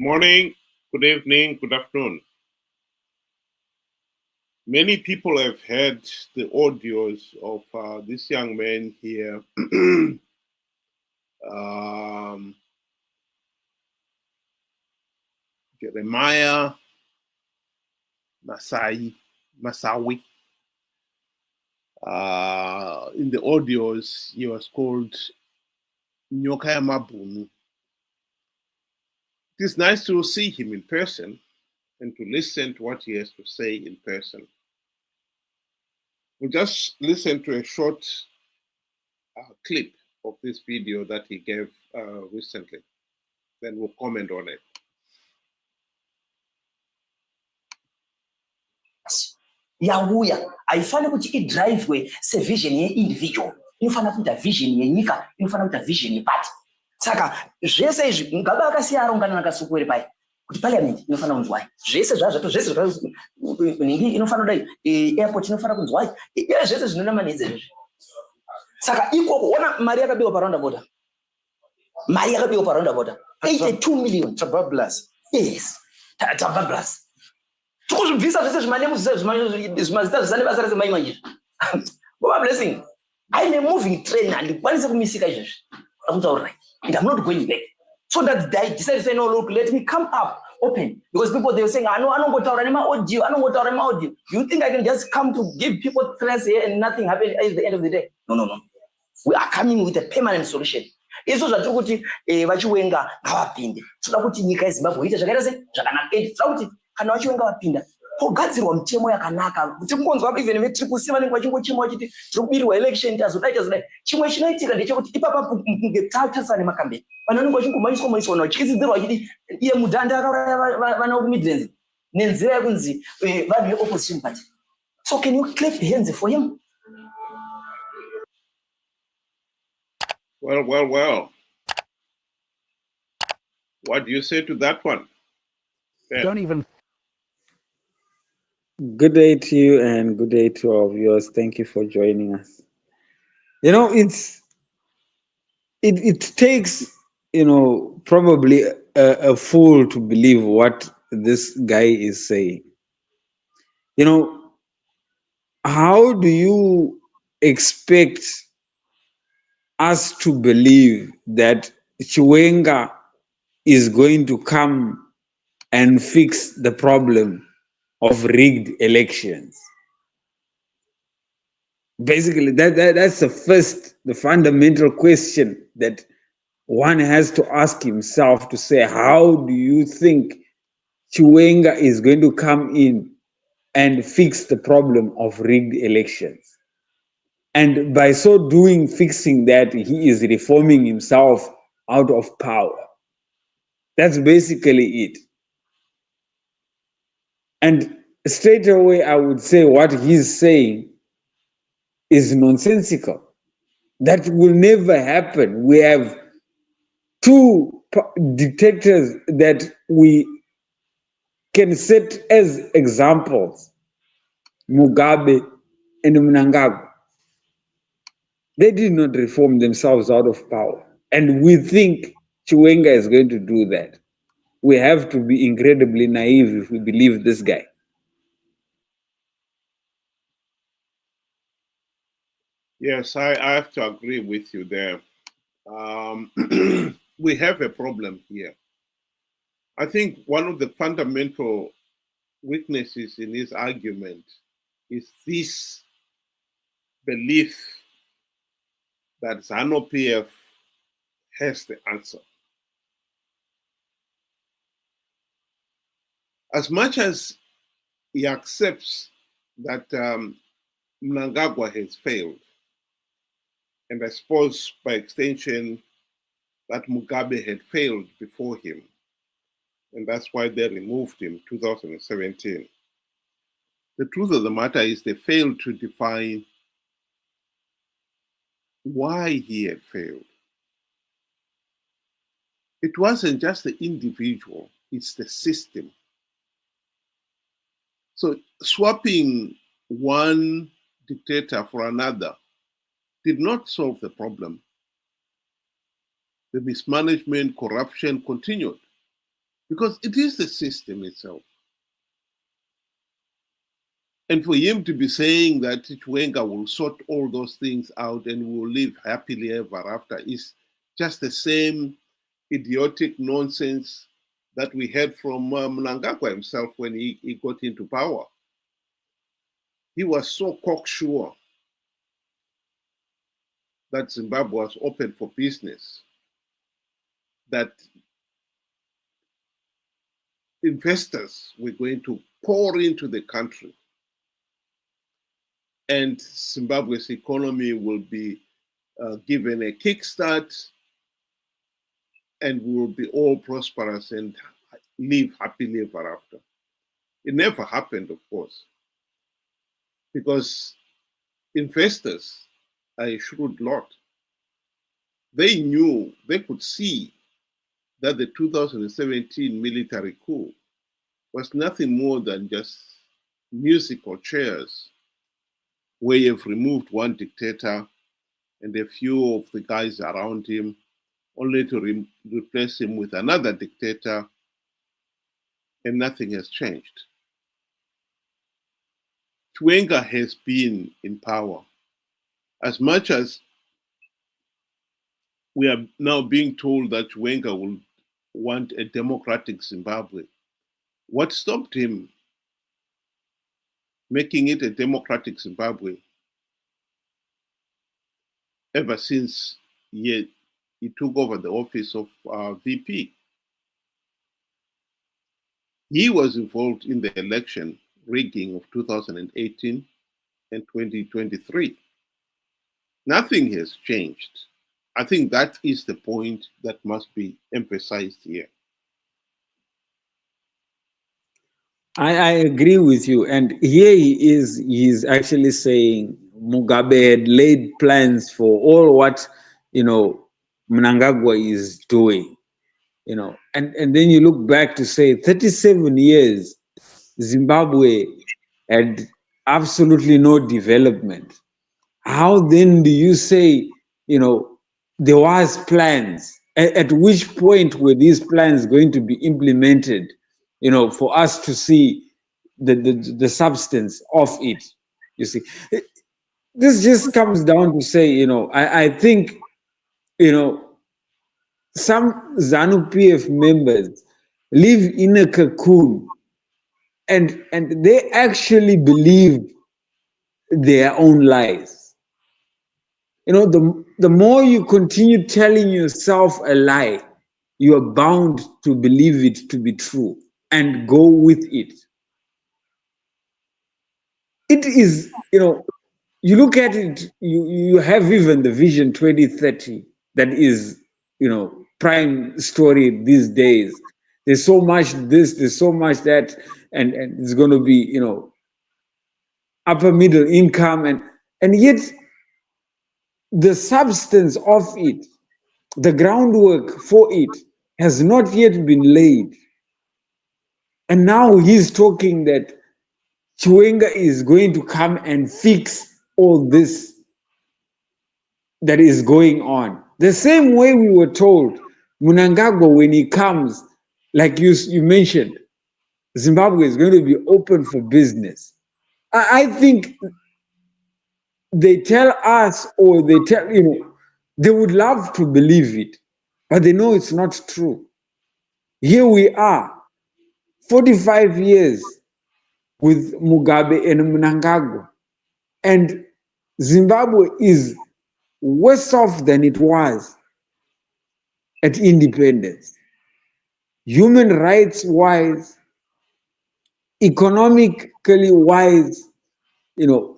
morning, good evening, good afternoon. Many people have heard the audios of this young man here, um, Jeremiah Masawi. In the audios, he was called Nyoka yambhunu. It is nice to see him in person and to listen to what he has to say in person. We just listened to a short clip of this video that he gave recently. Then we'll comment on it. Yauya haifani kuti idrivwe sevision yeIndividual, inofana kuita vision yenyika, inofana kuita vision yepati. Saka zvese izvi Mugabe akasiya arongana nakasukuwere pai kuti parliament inofana kunzwai, zvese zvazvato zvese ningi inofana kudai, airport inofana kunzwai, zvese zvinona manidzi izvi. Saka ikoko ona mari yakabiwa paroundabout, mari yakabiwa paroundabout 82 million Tabablas. yes, tabablas. Tukuzvibvisa zvese zvimazita zvisane basa rese maimanje. Baba blessing. I'm a moving train handikwanisa kumisika izvezvi. Akutaura. And I'm not going back. So that I decided to say, no, look, let me come up open. Because people, they were saying, I don't go to audio. You think I can just come to give people stress here and nothing happen at the end of the day? No. We are coming with a permanent solution. Iso zvatiri kuti vachiwenga ngavapinde. Toda kuti nyika yeZimbabwe iite zvakaita zvakanaka. Toda kuti kana vachiwenga vapinda pogadzirwa mitemo yakanaka kuti kungonzwa even vetriple vanenge vachingochema vachiti tiri kubirwa election tazodai. Chimwe chinoitika ndechekuti ipapa ngetatarisa nemakambeni vanhu vanenge vachingomanyiswa vachidzidzirwa vachiti iye mudhanda akauraya vana vekumidlands nenzira yekunzi vanhu veopposition party. So can you clap hands for him? Well. What do you say to that one? Yeah. Don't even. Good day to you and good day to our viewers. Thank you for joining us. You know, it takes, probably a fool to believe what this guy is saying. How do you expect us to believe that Chiwenga is going to come and fix the problem of rigged elections? Basically, that's the fundamental question that one has to ask himself, to say, how do you think Chiwenga is going to come in and fix the problem of rigged elections? And by so doing, fixing that, he is reforming himself out of power. That's basically it. And straight away, I would say what he's saying is nonsensical. That will never happen. We have two dictators that we can set as examples, Mugabe and Mnangagwa. They did not reform themselves out of power. And we think Chiwenga is going to do that. We have to be incredibly naive if we believe this guy. Yes, I have to agree with you there. We have a problem here. I think one of the fundamental weaknesses in his argument is this belief that ZANU-PF has the answer. As much as he accepts that Mnangagwa has failed, and I suppose by extension that Mugabe had failed before him, and that's why they removed him in 2017. The truth of the matter is they failed to define why he had failed. It wasn't just the individual, it's the system. So swapping one dictator for another did not solve the problem. The mismanagement, corruption continued because it is the system itself. And for him to be saying that Chiwenga will sort all those things out and will live happily ever after is just the same idiotic nonsense that we heard from Mnangagwa himself when he got into power. He was so cocksure that Zimbabwe was open for business, that investors were going to pour into the country, and Zimbabwe's economy will be given a kickstart, and we will be all prosperous and live happily ever after. It never happened, of course, because investors are a shrewd lot. They knew, they could see that the 2017 military coup was nothing more than just musical chairs where you've removed one dictator and a few of the guys around him, only to replace him with another dictator, and nothing has changed. Chiwenga has been in power. As much as we are now being told that Chiwenga will want a democratic Zimbabwe, what stopped him making it a democratic Zimbabwe ever since he took over the office of VP? He was involved in the election rigging of 2018 and 2023. Nothing has changed. I think that is the point that must be emphasized here. I agree with you. And here he's actually saying Mugabe had laid plans for all what, Mnangagwa is doing, and then you look back to say 37 years, Zimbabwe had absolutely no development. How then do you say, there was plans? At which point were these plans going to be implemented, for us to see the substance of it? You see, this just comes down to say, I think, some ZANU PF members live in a cocoon, and they actually believe their own lies. The more you continue telling yourself a lie, you are bound to believe it to be true and go with it. It is, you look at it, you have even the Vision 2030 that is, prime story these days. There's so much this, there's so much that, and it's going to be, upper middle income, and yet the substance of it, the groundwork for it, has not yet been laid. And now he's talking that Chiwenga is going to come and fix all this that is going on. The same way we were told Mnangagwa, when he comes, like you mentioned, Zimbabwe is going to be open for business. I think they tell us, or they tell, they would love to believe it, but they know it's not true. Here we are, 45 years with Mugabe and Mnangagwa, and Zimbabwe is worse off than it was at independence. Human rights wise, economically wise,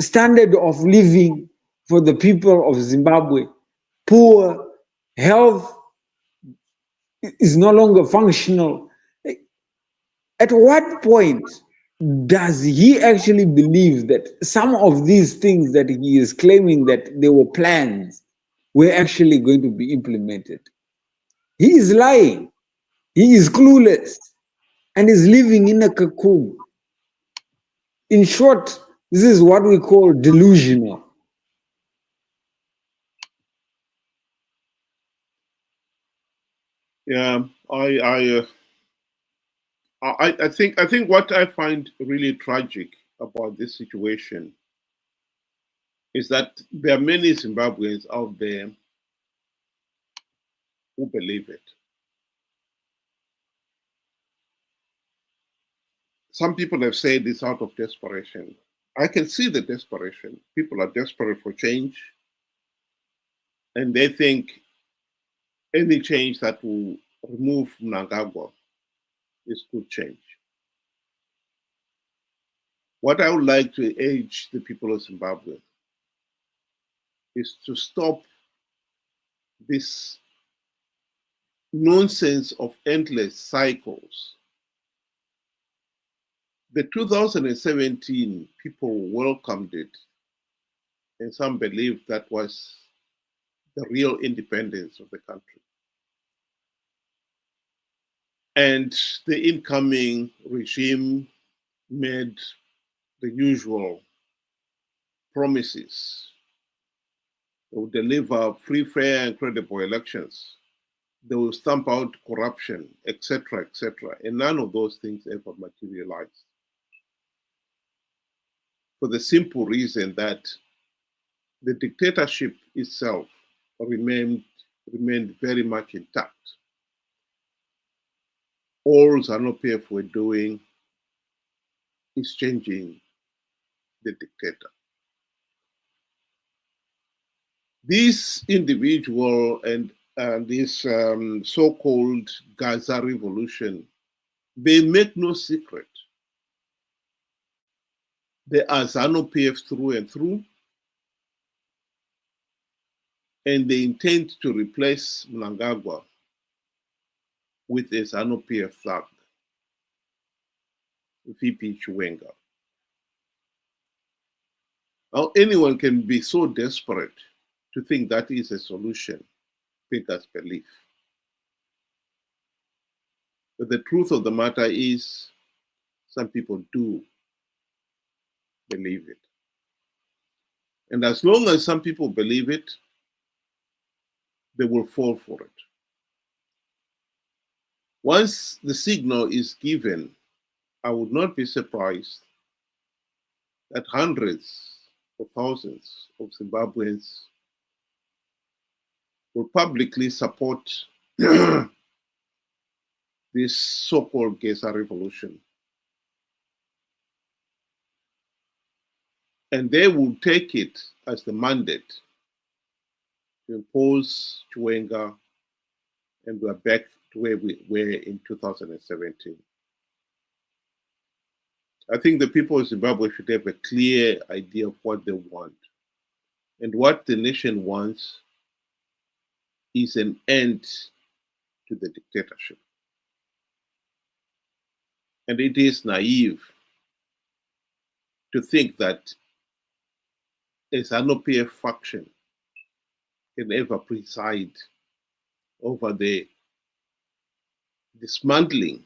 standard of living for the people of Zimbabwe, poor, health is no longer functional. At what point does he actually believe that some of these things that he is claiming that they were plans were actually going to be implemented? He is lying. He is clueless and is living in a cocoon. In short, this is what we call delusional. Yeah, I I think what I find really tragic about this situation is that there are many Zimbabweans out there who believe it. Some people have said it's out of desperation. I can see the desperation. People are desperate for change, and they think any change that will remove Mnangagwa is good change. What I would like to urge the people of Zimbabwe is to stop this nonsense of endless cycles. The 2017 people welcomed it, and some believed that was the real independence of the country. And the incoming regime made the usual promises. They will deliver free, fair, and credible elections. They will stamp out corruption, etc., etc. And none of those things ever materialized. For the simple reason that the dictatorship itself remained very much intact. All ZANU-PF were doing is changing the dictator. This individual and this so-called Gaza revolution, they make no secret. They are ZANU-PF through and through, and they intend to replace Mnangagwa with a ZANU-PF thug, VP Chiwenga. Now, anyone can be so desperate to think that is a solution, beggars belief. But the truth of the matter is, some people do believe it. And as long as some people believe it, they will fall for it. Once the signal is given, I would not be surprised that hundreds of thousands of Zimbabweans will publicly support this so-called Gaza revolution. And they will take it as the mandate to impose Chiwenga, and we're back to where we were in 2017. I think the people of Zimbabwe should have a clear idea of what they want. And what the nation wants is an end to the dictatorship. And it is naive to think that a ZANU-PF faction can ever preside over the dismantling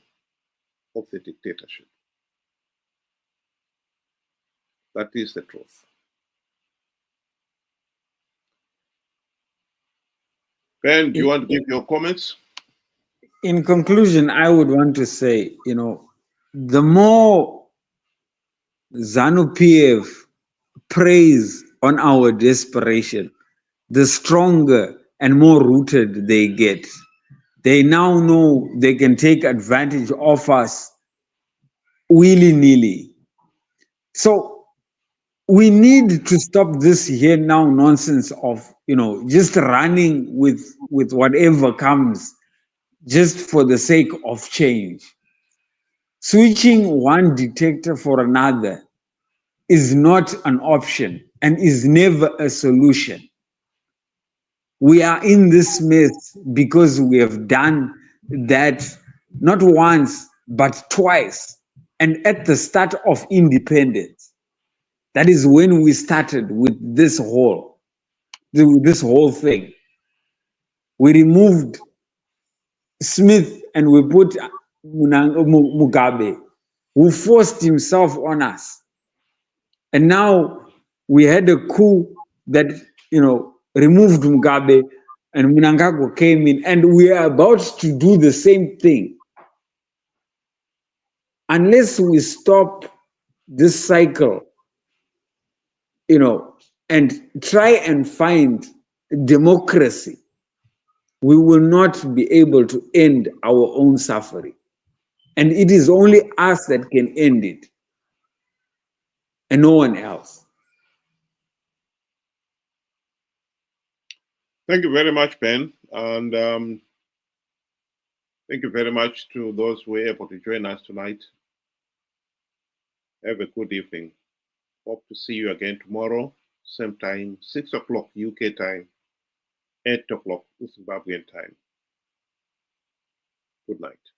of the dictatorship. That is the truth. Ben, do you want to give your comments? In conclusion, I would want to say, the more ZANU-PF preys on our desperation, the stronger and more rooted they get. They now know they can take advantage of us willy-nilly. So we need to stop this here now nonsense of, just running with whatever comes just for the sake of change. Switching one dictator for another is not an option and is never a solution. We are in this mess because we have done that not once, but twice. And at the start of independence, that is when we started with this whole thing. We removed Smith and we put Mugabe, who forced himself on us. And now we had a coup that, removed Mugabe, and Mnangagwa came in, and we are about to do the same thing. unless we stop this cycle, and try and find democracy, we will not be able to end our own suffering. And it is only us that can end it, and no one else. Thank you very much, Ben. And thank you very much to those who were able to join us tonight. Have a good evening. Hope to see you again tomorrow, same time, 6 o'clock UK time, 8 o'clock Zimbabwean time. Good night.